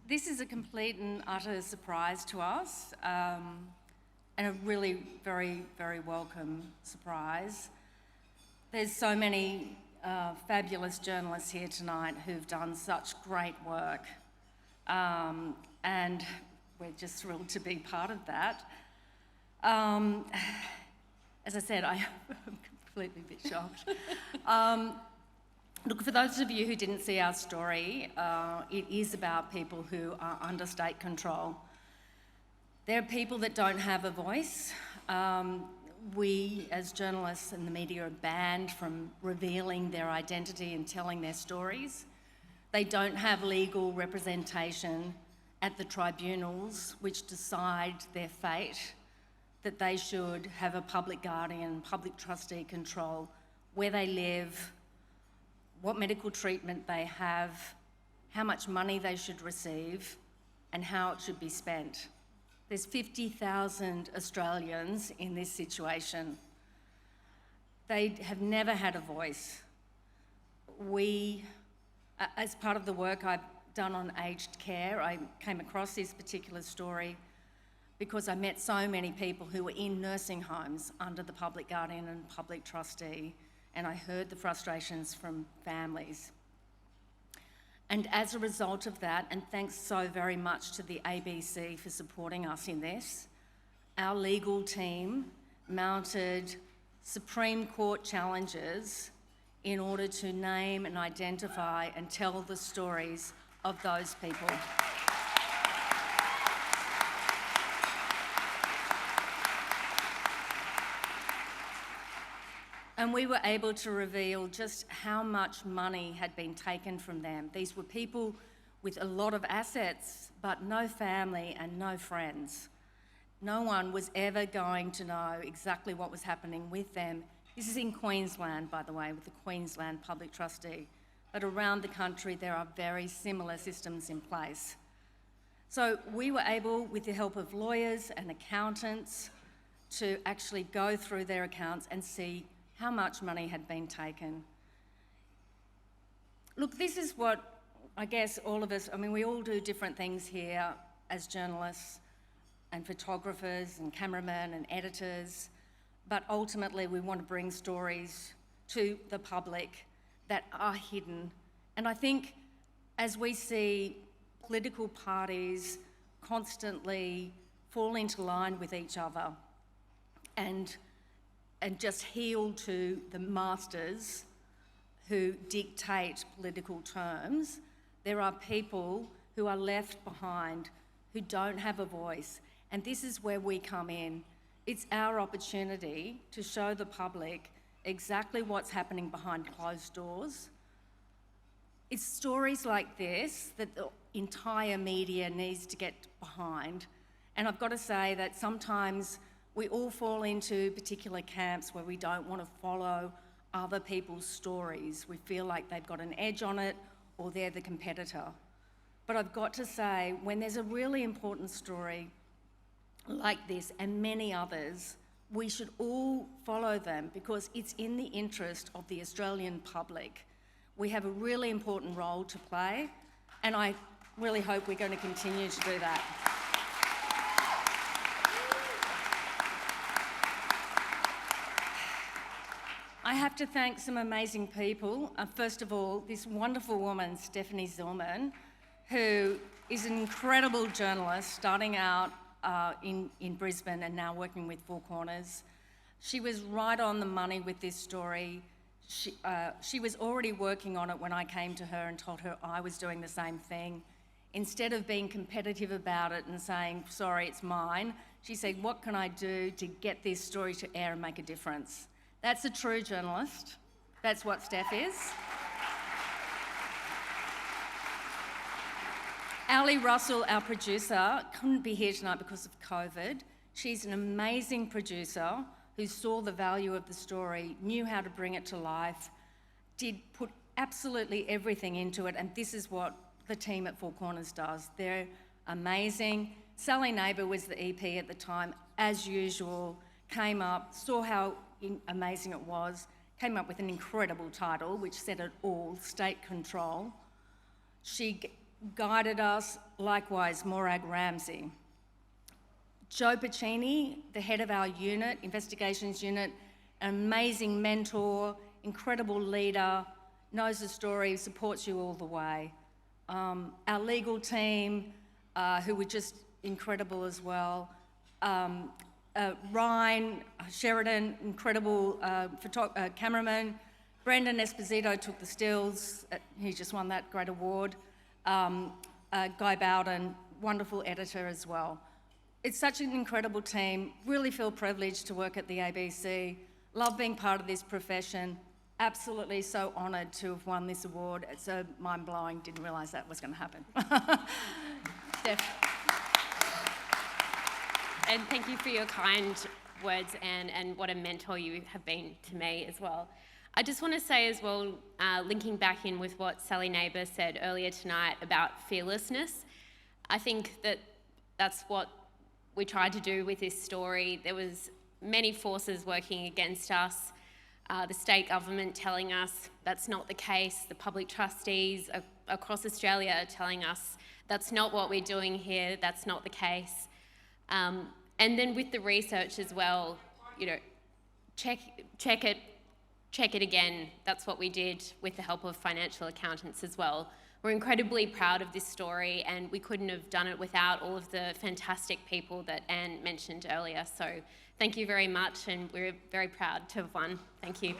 This is a complete and utter surprise to us, and a really very, very welcome surprise. There's so many fabulous journalists here tonight who've done such great work, and we're just thrilled to be part of that. As I said, I'm completely a bit shocked. Look, for those of you who didn't see our story, it is about people who are under state control. They're people that don't have a voice. We, as journalists and the media, are banned from revealing their identity and telling their stories. They don't have legal representation at the tribunals which decide their fate, that they should have a public guardian, public trustee control where they live, what medical treatment they have, how much money they should receive, and how it should be spent. There's 50,000 Australians in this situation. They have never had a voice. We, as part of the work I've done on aged care, I came across this particular story because I met so many people who were in nursing homes under the public guardian and public trustee, and I heard the frustrations from families. And as a result of that, and thanks so very much to the ABC for supporting us in this, our legal team mounted Supreme Court challenges in order to name and identify and tell the stories of those people. And we were able to reveal just how much money had been taken from them. These were people with a lot of assets, but no family and no friends. No one was ever going to know exactly what was happening with them. This is in Queensland, by the way, with the Queensland Public Trustee. But around the country, there are very similar systems in place. So we were able, with the help of lawyers and accountants, to actually go through their accounts and see how much money had been taken. Look, this is what I guess all of us, I mean, we all do different things here as journalists and photographers and cameramen and editors, but ultimately we want to bring stories to the public that are hidden. And I think as we see political parties constantly fall into line with each other and just heel to the masters who dictate political terms, there are people who are left behind who don't have a voice. And this is where we come in. It's our opportunity to show the public exactly what's happening behind closed doors. It's stories like this that the entire media needs to get behind. And I've got to say that sometimes we all fall into particular camps where we don't want to follow other people's stories. We feel like they've got an edge on it or they're the competitor. But I've got to say, when there's a really important story like this and many others, we should all follow them because it's in the interest of the Australian public. We have a really important role to play, and I really hope we're going to continue to do that. I have to thank some amazing people. First of all, this wonderful woman, Stephanie Zillman, who is an incredible journalist starting out in Brisbane and now working with Four Corners. She was right on the money with this story. She was already working on it when I came to her and told her I was doing the same thing. Instead of being competitive about it and saying, sorry, it's mine, she said, what can I do to get this story to air and make a difference? That's a true journalist. That's what Steph is. Ali Russell, our producer, couldn't be here tonight because of COVID. She's an amazing producer who saw the value of the story, knew how to bring it to life, did put absolutely everything into it, and this is what the team at Four Corners does. They're amazing. Sally Neighbour was the EP at the time, as usual, came up, saw how amazing it was, came up with an incredible title, which said it all, State Control. She guided us, likewise Morag Ramsey. Joe Pacini, the head of our unit, investigations unit, an amazing mentor, incredible leader, knows the story, supports you all the way. Our legal team, who were just incredible as well. Ryan Sheridan, incredible cameraman. Brendan Esposito took the stills. He just won that great award. Guy Bowden, wonderful editor as well. It's such an incredible team. Really feel privileged to work at the ABC. Love being part of this profession. Absolutely so honoured to have won this award. It's so mind-blowing. Didn't realise that was going to happen. And thank you for your kind words, Anne, and what a mentor you have been to me as well. I just want to say as well, linking back in with what Sally Neighbour said earlier tonight about fearlessness, I think that that's what we tried to do with this story. There was many forces working against us, the state government telling us that's not the case, the public trustees across Australia are telling us that's not what we're doing here, that's not the case. And then with the research as well, you know, check it again. That's what we did with the help of financial accountants as well. We're incredibly proud of this story, and we couldn't have done it without all of the fantastic people that Anne mentioned earlier. So thank you very much, and we're very proud to have won. Thank you.